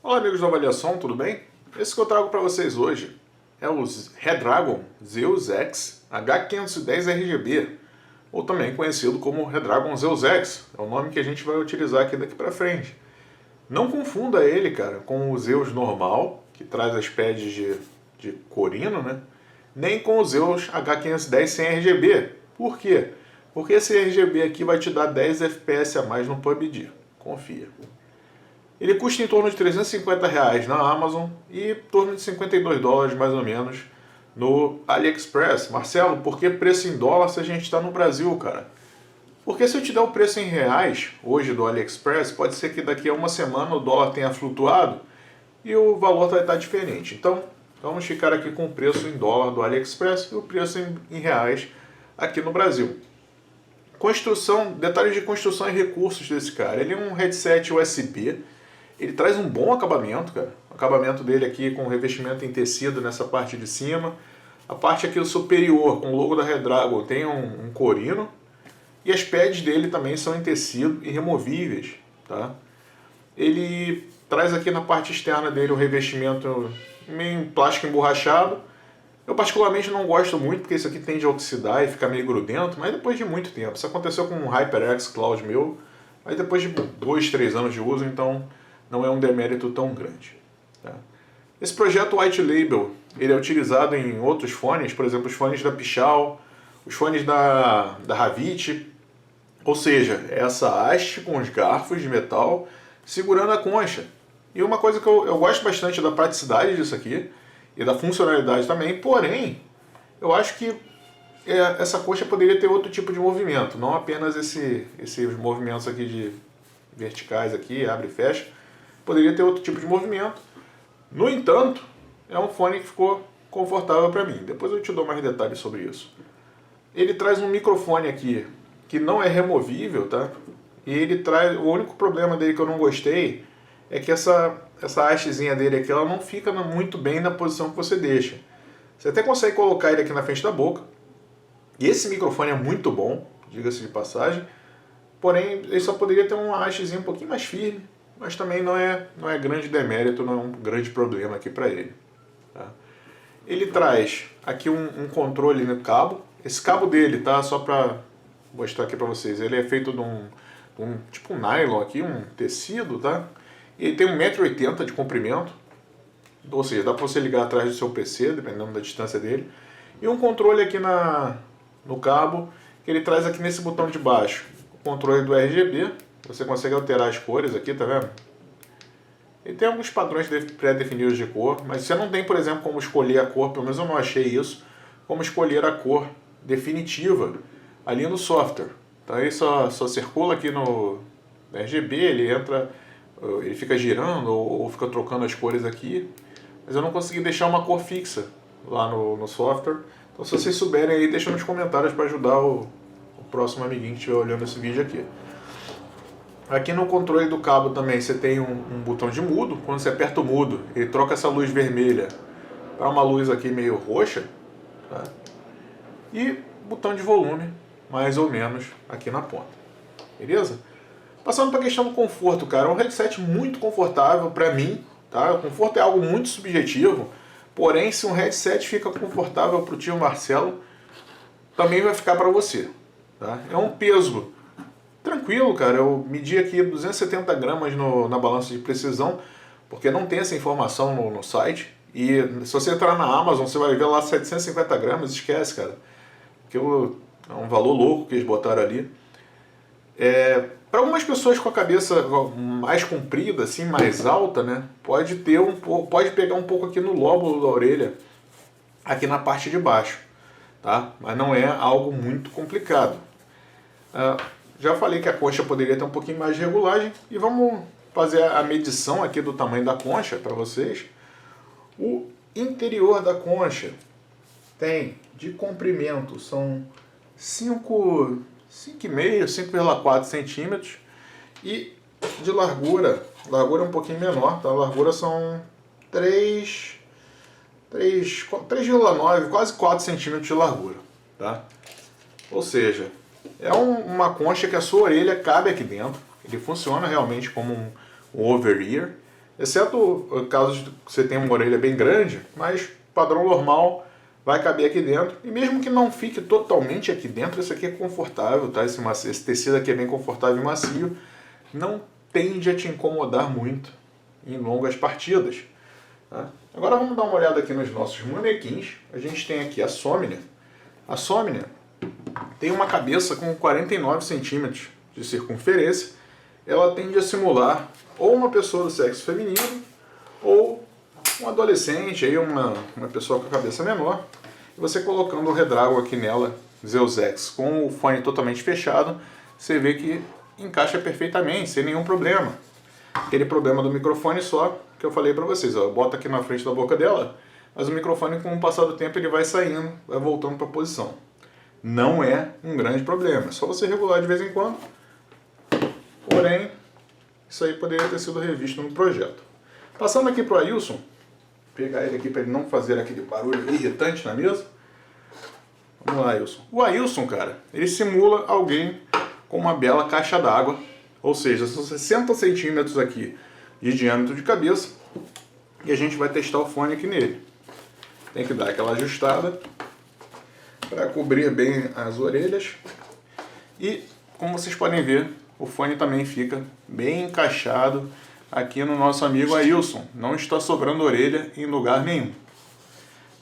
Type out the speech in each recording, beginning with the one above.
Olá amigos da Avaliação, tudo bem? Esse que eu trago para vocês hoje é o Redragon Zeus X H510 RGB, ou também conhecido como Redragon Zeus X, é o nome que a gente vai utilizar aqui daqui para frente. Não confunda ele, cara, com o Zeus normal, que traz as pads de corino, né? Nem com o Zeus H510 sem RGB. Por quê? Porque esse RGB aqui vai te dar 10 FPS a mais no PUBG, confia. Ele custa em torno de R$350 na Amazon e em torno de $52 mais ou menos no AliExpress. Marcelo, por que preço em dólar se a gente está no Brasil, cara? Porque se eu te der o preço em reais hoje do AliExpress, pode ser que daqui a uma semana o dólar tenha flutuado e o valor vai estar diferente. Então, vamos ficar aqui com o preço em dólar do AliExpress e o preço em reais aqui no Brasil. Construção, detalhes de construção e recursos desse cara. Ele é um headset USB. Ele traz um bom acabamento, cara. O acabamento dele aqui com revestimento em tecido nessa parte de cima. A parte aqui superior, com o logo da Redragon, tem um corino. E as pads dele também são em tecido e removíveis, tá? Ele traz aqui na parte externa dele o revestimento meio em plástico emborrachado. Eu particularmente não gosto muito, porque isso aqui tende a oxidar e ficar meio grudento, mas depois de muito tempo. Isso aconteceu com um HyperX Cloud meu, mas depois de 2, 3 anos de uso, então não é um demérito tão grande. Tá? Esse projeto White Label, ele é utilizado em outros fones, por exemplo, os fones da Pichau, os fones da Havit, ou seja, essa haste com os garfos de metal segurando a concha. E uma coisa que eu gosto bastante da praticidade disso aqui, e da funcionalidade também, porém, eu acho que essa concha poderia ter outro tipo de movimento, não apenas esses movimentos aqui de verticais aqui, abre e fecha, poderia ter outro tipo de movimento. No entanto, é um fone que ficou confortável para mim. Depois eu te dou mais detalhes sobre isso. Ele traz um microfone aqui que não é removível, tá? E ele traz, o único problema dele que eu não gostei é que essa hastezinha dele aqui, ela não fica muito bem na posição que você deixa. Você até consegue colocar ele aqui na frente da boca. E esse microfone é muito bom, diga-se de passagem. Porém, ele só poderia ter uma hastezinha um pouquinho mais firme, mas também não é grande demérito, não é um grande problema aqui para ele. Tá? Ele traz aqui um controle no cabo. Esse cabo dele, tá? Só para mostrar aqui para vocês, ele é feito de tipo um nylon aqui, um tecido, tá? E ele tem 1,80 m de comprimento, ou seja, dá para você ligar atrás do seu PC, dependendo da distância dele. E um controle aqui no cabo, que ele traz aqui nesse botão de baixo, o controle do RGB. Você consegue alterar as cores aqui, tá vendo? Ele tem alguns padrões pré-definidos de cor, mas você não tem, por exemplo, como escolher a cor, pelo menos eu não achei isso, como escolher a cor definitiva ali no software. Então ele só circula aqui no RGB, ele fica girando ou fica trocando as cores aqui, mas eu não consegui deixar uma cor fixa lá no software. Então se vocês souberem aí, deixa nos comentários para ajudar o próximo amiguinho que estiver olhando esse vídeo aqui. Aqui no controle do cabo também você tem um botão de mudo. Quando você aperta o mudo, ele troca essa luz vermelha para uma luz aqui meio roxa. Tá? E botão de volume, mais ou menos, aqui na ponta. Beleza? Passando para a questão do conforto, cara. É um headset muito confortável para mim. Tá? O conforto é algo muito subjetivo. Porém, se um headset fica confortável para o tio Marcelo, também vai ficar para você. Tá? É um peso tranquilo, cara. Eu medi aqui 270 gramas na balança de precisão, porque não tem essa informação no site. E se você entrar na Amazon, você vai ver lá 750 gramas, esquece, cara. Que é um valor louco que eles botaram ali. Para algumas pessoas com a cabeça mais comprida, assim, mais alta, né, pode pegar um pouco aqui no lóbulo da orelha, aqui na parte de baixo, tá? Mas não é algo muito complicado. Já falei que a concha poderia ter um pouquinho mais de regulagem e vamos fazer a medição aqui do tamanho da concha para vocês. O interior da concha tem de comprimento, são 5,5, 5,4 centímetros, e de largura um pouquinho menor, tá? A largura são 3,9, quase 4 centímetros de largura, tá? Ou seja, é uma concha que a sua orelha cabe aqui dentro. Ele funciona realmente como um over-ear. exceto o caso de que você tenha uma orelha bem grande, mas padrão normal vai caber aqui dentro. E mesmo que não fique totalmente aqui dentro, isso aqui é confortável, tá? Esse tecido aqui é bem confortável e macio, não tende a te incomodar muito em longas partidas. Tá? Agora vamos dar uma olhada aqui nos nossos manequins. A gente tem aqui a Somnia. A Somnia tem uma cabeça com 49 centímetros de circunferência. Ela tende a simular ou uma pessoa do sexo feminino ou um adolescente, aí uma pessoa com a cabeça menor. E você colocando o Redragon aqui nela, Zeus X, com o fone totalmente fechado, você vê que encaixa perfeitamente, sem nenhum problema. Aquele problema do microfone só, que eu falei pra vocês, ó, bota aqui na frente da boca dela, mas o microfone com o passar do tempo ele vai saindo, vai voltando para a posição. Não é um grande problema, é só você regular de vez em quando. Porém, isso aí poderia ter sido revisto no projeto. Passando aqui pro Ailson, pegar ele aqui para ele não fazer aquele barulho irritante na mesa. Vamos lá, Ailson. O Ailson, cara, ele simula alguém com uma bela caixa d'água, ou seja, são 60 centímetros aqui de diâmetro de cabeça, e a gente vai testar o fone aqui nele. Tem que dar aquela ajustada para cobrir bem as orelhas. E, como vocês podem ver, o fone também fica bem encaixado aqui no nosso amigo Ailson. Não está sobrando orelha em lugar nenhum.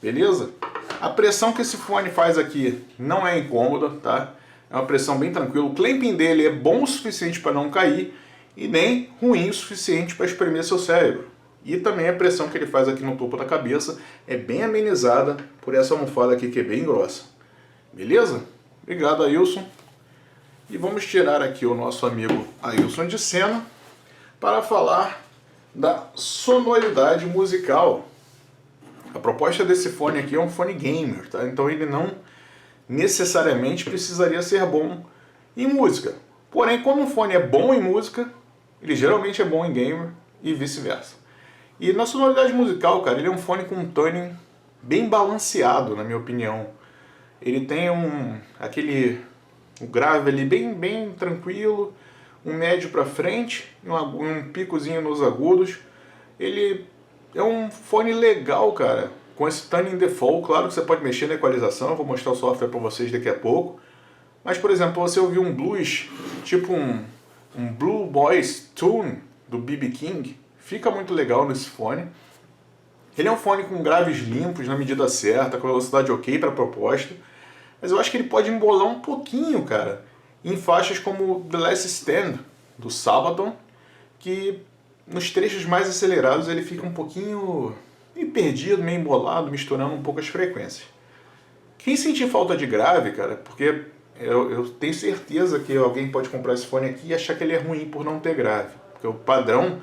Beleza? A pressão que esse fone faz aqui não é incômoda, tá? É uma pressão bem tranquila. O clamping dele é bom o suficiente para não cair e nem ruim o suficiente para espremer seu cérebro. E também a pressão que ele faz aqui no topo da cabeça é bem amenizada por essa almofada aqui que é bem grossa. Beleza? Obrigado, Ailson. E vamos tirar aqui o nosso amigo Ailson de cena para falar da sonoridade musical. A proposta desse fone aqui é um fone gamer, tá? Então ele não necessariamente precisaria ser bom em música. Porém, quando um fone é bom em música, ele geralmente é bom em gamer e vice-versa. E na sonoridade musical, cara, ele é um fone com um tuning bem balanceado, na minha opinião. Ele tem um grave ali bem tranquilo, um médio para frente, um picozinho nos agudos. Ele é um fone legal, cara, com esse tuning default. Claro que você pode mexer na equalização, eu vou mostrar o software para vocês daqui a pouco. Mas, por exemplo, você ouvir um blues, tipo um Blue Boys Tune do B.B. King, fica muito legal nesse fone. Ele é um fone com graves limpos, na medida certa, com velocidade ok para a proposta. Mas eu acho que ele pode embolar um pouquinho, cara, em faixas como The Last Stand, do Sabaton, que nos trechos mais acelerados ele fica um pouquinho meio perdido, meio embolado, misturando um pouco as frequências. Quem sentir falta de grave, cara, porque eu tenho certeza que alguém pode comprar esse fone aqui e achar que ele é ruim por não ter grave. Porque o padrão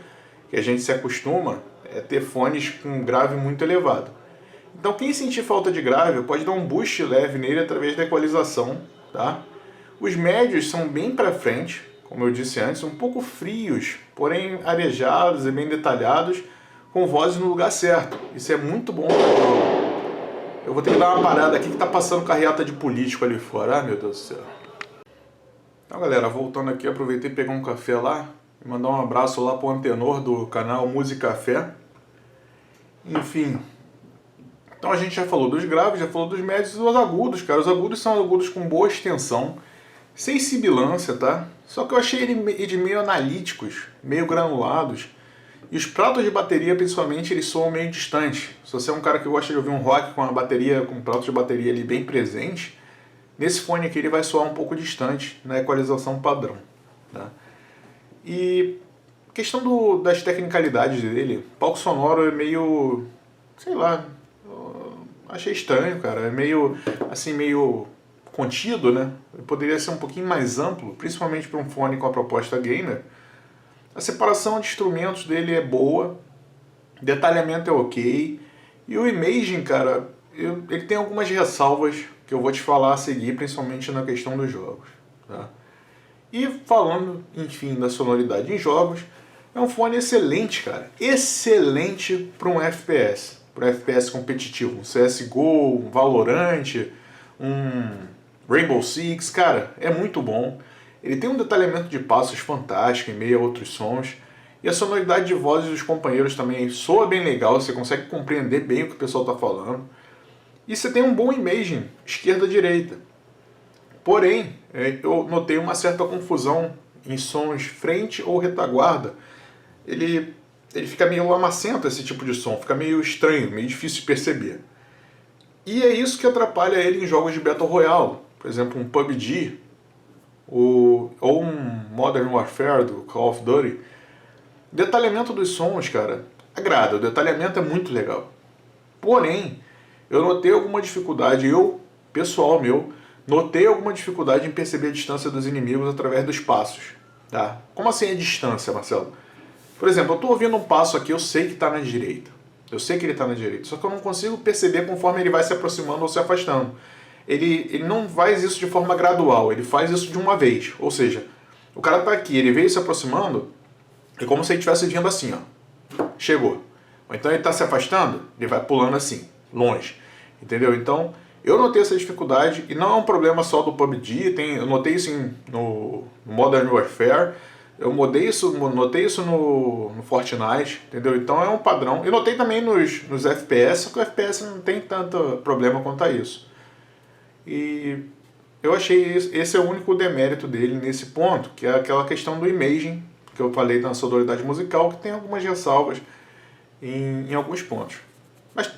que a gente se acostuma é ter fones com grave muito elevado. Então quem sentir falta de grave pode dar um boost leve nele através da equalização, tá? Os médios são bem para frente, como eu disse antes, um pouco frios, porém arejados e bem detalhados, com vozes no lugar certo. Isso é muito bom para o jogo. Eu vou ter que dar uma parada aqui que tá passando carreata de político ali fora. Ah, meu Deus do céu. Então, galera, voltando aqui, aproveitei e pegar um café lá e mandar um abraço lá pro Antenor do canal Música Café. Enfim. Então a gente já falou dos graves, já falou dos médios e dos agudos, cara. Os agudos são agudos com boa extensão, sem sibilância, tá? Só que eu achei ele de meio analíticos, meio granulados. E os pratos de bateria, principalmente, eles soam meio distantes. Se você é um cara que gosta de ouvir um rock com a bateria, com pratos de bateria ali bem presente, nesse fone aqui ele vai soar um pouco distante na equalização padrão, tá? E questão das tecnicalidades dele, palco sonoro é meio, sei lá, achei estranho, cara. É meio, assim, meio contido, né? Poderia ser um pouquinho mais amplo, principalmente para um fone com a proposta gamer. A separação de instrumentos dele é boa, o detalhamento é ok, e o imaging, cara, ele tem algumas ressalvas que eu vou te falar a seguir, principalmente na questão dos jogos, tá? E falando, enfim, da sonoridade em jogos, é um fone excelente, cara, excelente para um FPS, para um FPS competitivo, um CSGO, um Valorant, um Rainbow Six, cara, é muito bom. Ele tem um detalhamento de passos fantástico em meio a outros sons. E a sonoridade de vozes dos companheiros também soa bem legal, você consegue compreender bem o que o pessoal está falando. E você tem um bom imaging, esquerda-direita. Porém, eu notei uma certa confusão em sons frente ou retaguarda. Ele fica meio lamacento, esse tipo de som, fica meio estranho, meio difícil de perceber. E é isso que atrapalha ele em jogos de Battle Royale. Por exemplo, um PUBG ou um Modern Warfare do Call of Duty. O detalhamento dos sons, cara, agrada. O detalhamento é muito legal. Porém, eu notei alguma dificuldade, pessoal meu, notei alguma dificuldade em perceber a distância dos inimigos através dos passos. Tá? Como assim a distância, Marcelo? Por exemplo, eu estou ouvindo um passo aqui, eu sei que está na direita. Eu sei que ele está na direita, só que eu não consigo perceber conforme ele vai se aproximando ou se afastando. Ele não faz isso de forma gradual, ele faz isso de uma vez. Ou seja, o cara está aqui, ele veio se aproximando, é como se ele estivesse vindo assim, ó. Chegou. Ou então ele está se afastando, ele vai pulando assim, longe. Entendeu? Então, eu notei essa dificuldade, e não é um problema só do PUBG, eu notei isso no Modern Warfare, eu notei isso no Fortnite, entendeu? Então é um padrão. Eu notei também nos FPS, só que o FPS não tem tanto problema quanto a isso. E eu achei esse é o único demérito dele nesse ponto, que é aquela questão do imaging, que eu falei na sonoridade musical, que tem algumas ressalvas em alguns pontos. Mas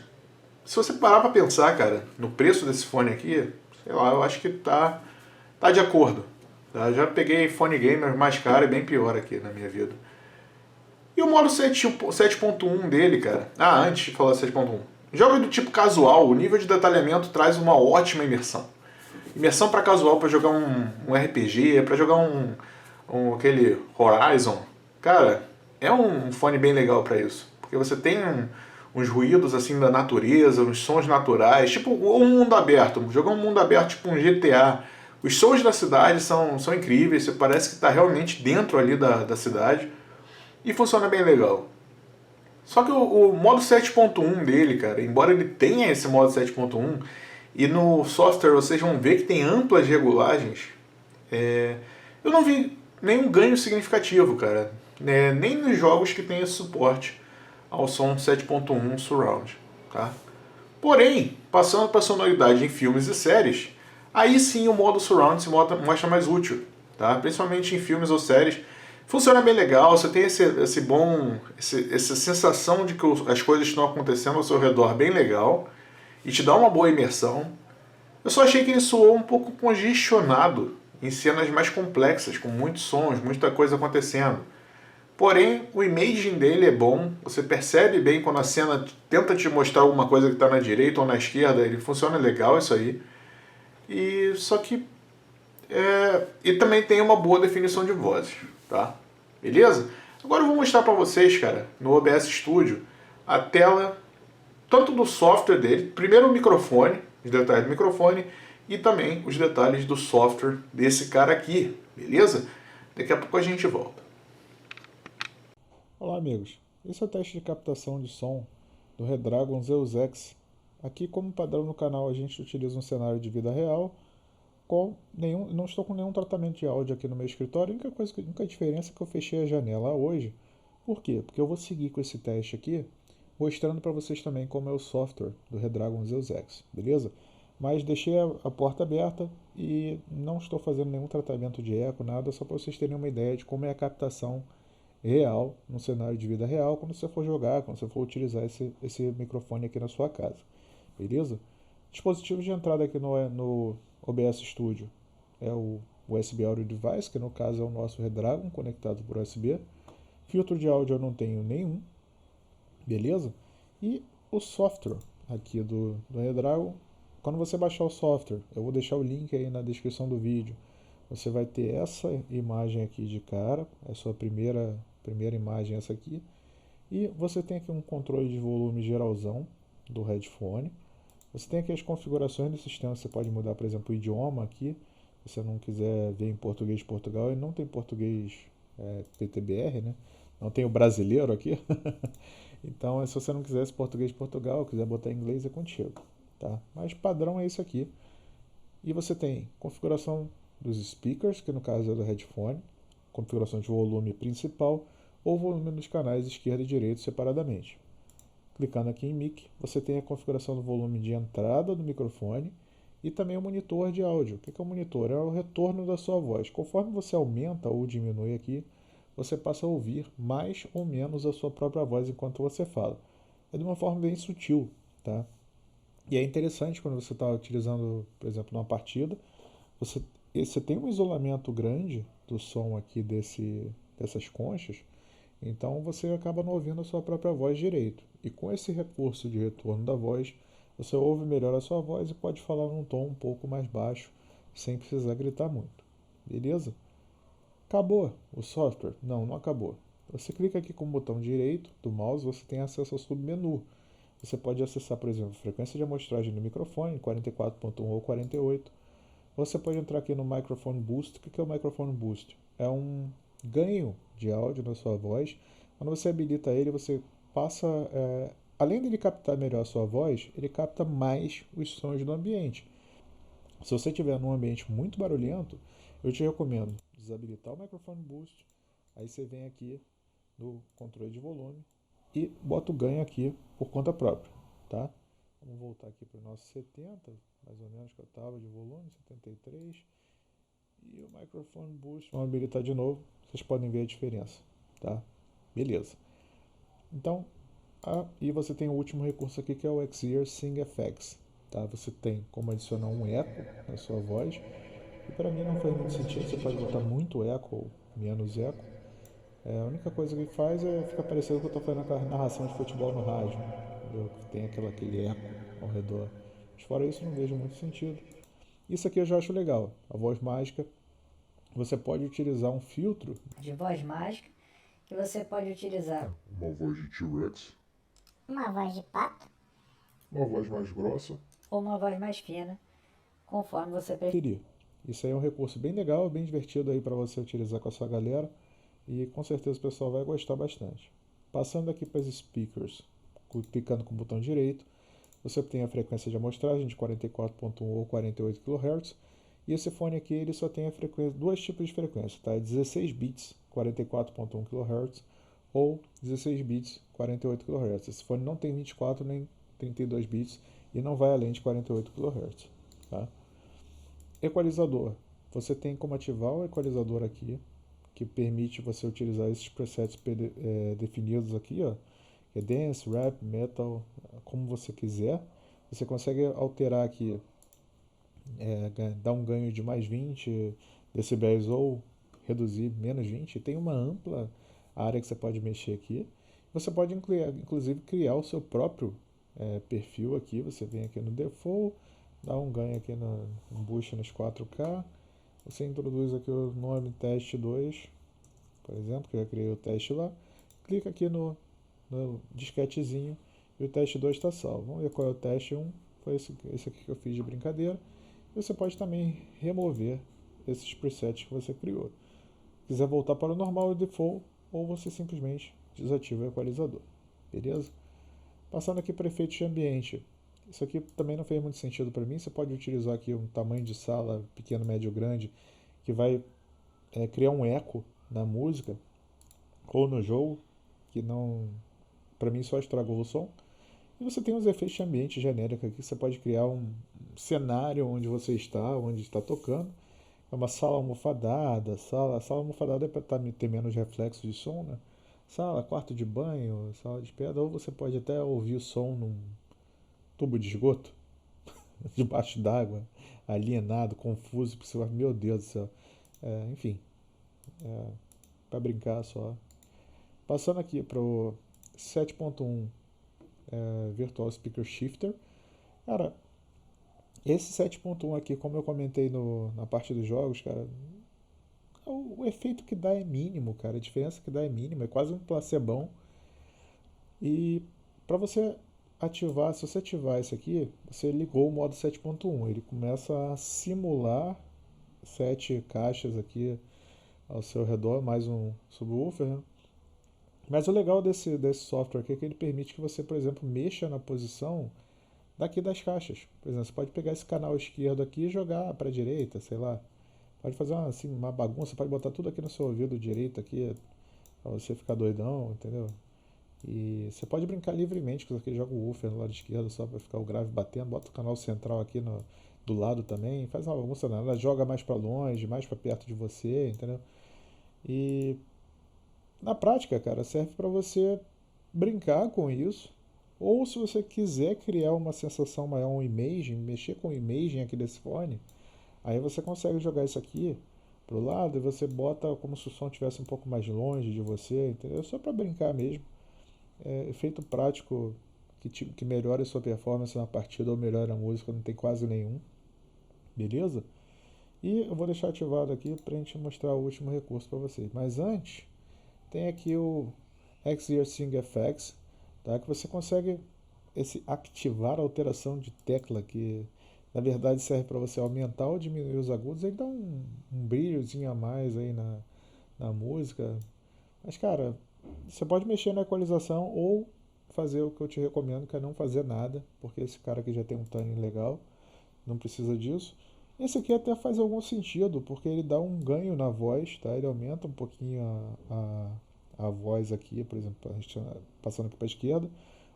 se você parar pra pensar, cara, no preço desse fone aqui, sei lá, eu acho que tá de acordo. Tá? Já peguei fone gamer mais caro e bem pior aqui na minha vida. E o modo 7.1 dele, cara. Antes de falar 7.1. Jogo do tipo casual, o nível de detalhamento traz uma ótima imersão. Imersão para casual, para jogar um RPG, para jogar aquele Horizon. Cara, é um fone bem legal para isso. Porque você tem uns ruídos assim da natureza, uns sons naturais, tipo um mundo aberto. Jogar um mundo aberto tipo um GTA. Os sons da cidade são incríveis, você parece que está realmente dentro ali da cidade. E funciona bem legal. Só que o modo 7.1 dele, cara, embora ele tenha esse modo 7.1, e no software vocês vão ver que tem amplas regulagens, eu não vi nenhum ganho significativo, cara. Nem nos jogos que tem esse suporte ao som 7.1 Surround. Tá? Porém, passando para a sonoridade em filmes e séries, aí sim o modo Surround se mostra mais útil. Tá? Principalmente em filmes ou séries. Funciona bem legal, você tem essa sensação de que as coisas estão acontecendo ao seu redor bem legal e te dá uma boa imersão. Eu só achei que ele soou um pouco congestionado em cenas mais complexas, com muitos sons, muita coisa acontecendo. Porém, o imaging dele é bom, você percebe bem quando a cena tenta te mostrar alguma coisa que está na direita ou na esquerda, ele funciona legal isso aí. E também tem uma boa definição de vozes, tá? Beleza? Agora eu vou mostrar para vocês, cara, no OBS Studio, a tela tanto do software dele, primeiro o microfone, os detalhes do microfone, e também os detalhes do software desse cara aqui, beleza? Daqui a pouco a gente volta. Olá amigos, esse é o teste de captação de som do Redragon Zeus X. Aqui, como padrão no canal, a gente utiliza um cenário de vida real, não estou com nenhum tratamento de áudio aqui no meu escritório. A única diferença é que eu fechei a janela hoje. Por quê? Porque eu vou seguir com esse teste aqui, mostrando para vocês também como é o software do Redragon Zeus X, beleza? Mas deixei a porta aberta e não estou fazendo nenhum tratamento de eco, nada, só para vocês terem uma ideia de como é a captação real, no cenário de vida real, quando você for jogar, quando você for utilizar esse microfone aqui na sua casa, beleza? Dispositivo de entrada aqui no OBS Studio é o USB Audio Device, que no caso é o nosso Redragon conectado por USB. Filtro de áudio eu não tenho nenhum, beleza? E o software aqui do Redragon, quando você baixar o software, eu vou deixar o link aí na descrição do vídeo. Você vai ter essa imagem aqui de cara, é a sua primeira imagem essa aqui. E você tem aqui um controle de volume geralzão do headphone. Você tem aqui as configurações do sistema, você pode mudar, por exemplo, o idioma aqui. Se você não quiser ver em português de Portugal, e não tem português PTBR, né? Não tem o brasileiro aqui. Então, se você não quiser esse português de Portugal, quiser botar em inglês, é contigo. Tá? Mas padrão é isso aqui. E você tem configuração dos speakers, que no caso é do headphone, configuração de volume principal, ou volume nos canais esquerdo e direito separadamente. Clicando aqui em Mic, você tem a configuração do volume de entrada do microfone e também o monitor de áudio. O que é o monitor? É o retorno da sua voz. Conforme você aumenta ou diminui aqui, você passa a ouvir mais ou menos a sua própria voz enquanto você fala. É de uma forma bem sutil, tá? E é interessante quando você está utilizando, por exemplo, numa partida, você tem um isolamento grande do som aqui dessas conchas, então você acaba não ouvindo a sua própria voz direito. E com esse recurso de retorno da voz, você ouve melhor a sua voz e pode falar num tom um pouco mais baixo, sem precisar gritar muito. Beleza? Acabou o software? Não, não acabou. Você clica aqui com o botão direito do mouse, você tem acesso ao submenu. Você pode acessar, por exemplo, a frequência de amostragem do microfone, 44.1 ou 48. Você pode entrar aqui no Microphone Boost. O que é o Microphone Boost? É um ganho de áudio na sua voz. Quando você habilita ele, você passa... além dele captar melhor a sua voz, ele capta mais os sons do ambiente. Se você estiver num ambiente muito barulhento, eu te recomendo desabilitar o Microphone Boost. Aí você vem aqui no controle de volume e bota o ganho aqui por conta própria, tá? Vamos voltar aqui para o nosso 70, mais ou menos que eu estava de volume, 73. E o Microphone Boost, vamos habilitar de novo, vocês podem ver a diferença, tá? Beleza. Então, e você tem o último recurso aqui que é o Xear Sing FX, tá? Você tem como adicionar um eco na sua voz. E para mim não faz muito sentido, você pode botar muito eco ou menos eco. A única coisa que faz é ficar parecendo que eu estou fazendo a narração de futebol no rádio, entendeu? Tem aquele eco ao redor. Mas fora isso, não vejo muito sentido. Isso aqui eu já acho legal. A voz mágica, você pode utilizar um filtro de voz mágica que você pode utilizar uma voz de T-Rex, uma voz de pato, uma voz mais grossa ou uma voz mais fina, conforme você preferir. Isso aí é um recurso bem legal, bem divertido aí para você utilizar com a sua galera. E com certeza o pessoal vai gostar bastante. Passando aqui para os speakers, clicando com o botão direito, você tem a frequência de amostragem de 44.1 ou 48 kHz. E esse fone aqui ele só tem a frequência, dois tipos de frequência, tá? 16 bits, 44.1 kHz ou 16 bits, 48 kHz. Esse fone não tem 24 nem 32 bits e não vai além de 48 kHz, tá? Equalizador. Você tem como ativar o equalizador aqui, que permite você utilizar esses presets definidos aqui, ó, que é dance, rap, metal, como você quiser. Você consegue alterar aqui, dar um ganho de mais 20 decibéis ou reduzir menos 20. Tem uma ampla área que você pode mexer aqui. Você pode inclusive criar o seu próprio perfil aqui. Você vem aqui no default, dá um ganho aqui no boost nos 4K. Você introduz aqui o nome teste 2, por exemplo, que eu já criei o teste lá. Clica aqui no disquetezinho e o teste 2 está salvo. Vamos ver qual é o teste 1. Foi esse aqui que eu fiz de brincadeira. E você pode também remover esses presets que você criou. Se quiser voltar para o normal e default, ou você simplesmente desativa o equalizador. Beleza? Passando aqui para efeitos de ambiente. Isso aqui também não fez muito sentido para mim. Você pode utilizar aqui um tamanho de sala pequeno, médio, grande, que vai criar um eco na música ou no jogo, que não, para mim só estragou o som. E você tem os efeitos de ambiente genéricos aqui. Você pode criar um cenário onde você está, onde está tocando. É uma sala almofadada. Sala almofadada é para ter menos reflexo de som, né? Sala, quarto de banho, sala de pedra. Ou você pode até ouvir o som num tubo de esgoto, debaixo d'água, alienado, confuso, porque você vai, meu Deus do céu. Enfim, para brincar só. Passando aqui para o 7.1 Virtual Speaker Shifter. Cara, esse 7.1 aqui, como eu comentei na parte dos jogos, cara, o efeito que dá é mínimo, cara. A diferença que dá é mínima, é quase um placebão. E para você ativar, se você ativar isso aqui, você ligou o modo 7.1, ele começa a simular 7 caixas aqui ao seu redor, mais um subwoofer, né? Mas o legal desse software aqui é que ele permite que você, por exemplo, mexa na posição daqui das caixas. Por exemplo, você pode pegar esse canal esquerdo aqui e jogar para a direita, sei lá. Pode fazer uma bagunça, pode botar tudo aqui no seu ouvido direito aqui. Pra você ficar doidão, entendeu? E você pode brincar livremente, com aquele joga o woofer no lado esquerdo só pra ficar o grave batendo, bota o canal central aqui do lado também, faz uma bagunça nada, joga mais pra longe, mais pra perto de você, entendeu? E na prática, cara, serve pra você brincar com isso, ou se você quiser criar uma sensação maior, um imaging, mexer com o imaging aqui desse fone, aí você consegue jogar isso aqui pro lado e você bota como se o som estivesse um pouco mais longe de você, entendeu? Só pra brincar mesmo. É efeito prático que melhora a sua performance na partida ou melhora a música, não tem quase nenhum, beleza? E eu vou deixar ativado aqui pra gente mostrar o último recurso para vocês. Mas antes, tem aqui o Xear Sing FX, tá? Que você consegue ativar a alteração de tecla, que na verdade serve para você aumentar ou diminuir os agudos, ele dá um brilhozinho a mais aí na música. Mas cara, você pode mexer na equalização ou fazer o que eu te recomendo, que é não fazer nada, porque esse cara aqui já tem um timing legal, não precisa disso. Esse aqui até faz algum sentido, porque ele dá um ganho na voz, tá? Ele aumenta um pouquinho a voz aqui, por exemplo, passando aqui para a esquerda,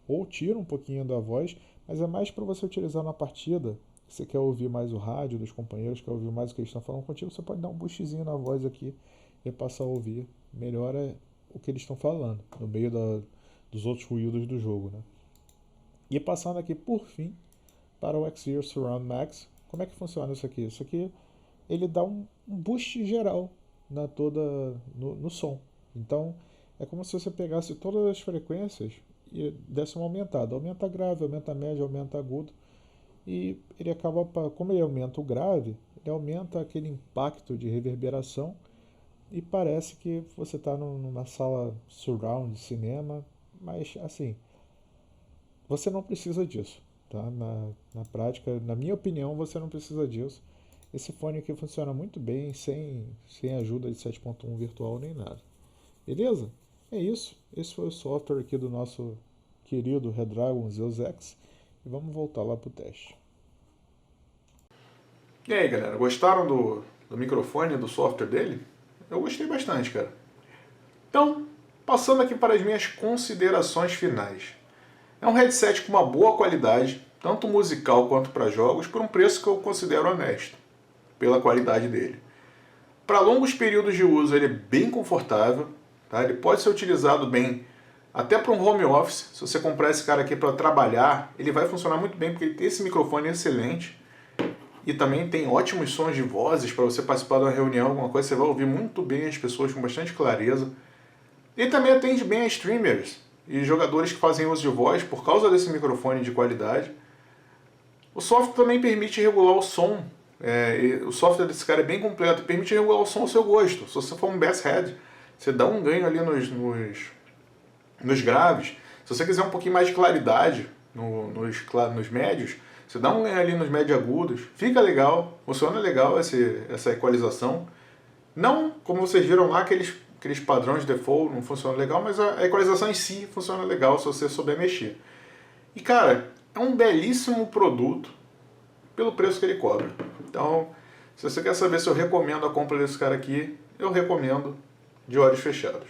ou tira um pouquinho da voz, mas é mais para você utilizar na partida. Você quer ouvir mais o rádio dos companheiros, quer ouvir mais o que eles estão falando contigo, você pode dar um boostzinho na voz aqui e passar a ouvir. Melhora o que eles estão falando, no meio dos outros ruídos do jogo, né? E passando aqui, por fim, para o Xear Surround Max. Como é que funciona isso aqui? Isso aqui, ele dá um boost geral no som. Então, é como se você pegasse todas as frequências e desse uma aumentada. Aumenta grave, aumenta médio, aumenta agudo. E ele acaba, como ele aumenta o grave, ele aumenta aquele impacto de reverberação e parece que você está numa sala surround de cinema, mas assim, você não precisa disso, tá? Na prática, na minha opinião, você não precisa disso. Esse fone aqui funciona muito bem, sem ajuda de 7.1 virtual nem nada. Beleza? É isso. Esse foi o software aqui do nosso querido Redragon Zeus X. E vamos voltar lá para o teste. E aí, galera, gostaram do microfone e do software dele? Eu gostei bastante, cara. Então, passando aqui para as minhas considerações finais. É um headset com uma boa qualidade, tanto musical quanto para jogos, por um preço que eu considero honesto, pela qualidade dele. Para longos períodos de uso ele é bem confortável, tá? Ele pode ser utilizado bem até para um home office. Se você comprar esse cara aqui para trabalhar, ele vai funcionar muito bem, porque ele tem esse microfone excelente. E também tem ótimos sons de vozes para você participar de uma reunião, alguma coisa, você vai ouvir muito bem as pessoas com bastante clareza. Ele também atende bem a streamers e jogadores que fazem uso de voz por causa desse microfone de qualidade. O software também permite regular o som. O software desse cara é bem completo, permite regular o som ao seu gosto. Se você for um bass head, você dá um ganho ali nos graves. Se você quiser um pouquinho mais de claridade nos médios, você dá um ganho ali nos médio agudos. Fica legal, funciona legal essa equalização. Não, como vocês viram lá, aqueles padrões de default não funcionam legal, mas a equalização em si funciona legal se você souber mexer. E cara, é um belíssimo produto pelo preço que ele cobra. Então, se você quer saber se eu recomendo a compra desse cara aqui, eu recomendo de olhos fechados.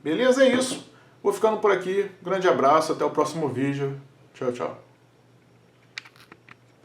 Beleza? É isso. Vou ficando por aqui. Grande abraço, até o próximo vídeo. Tchau, tchau.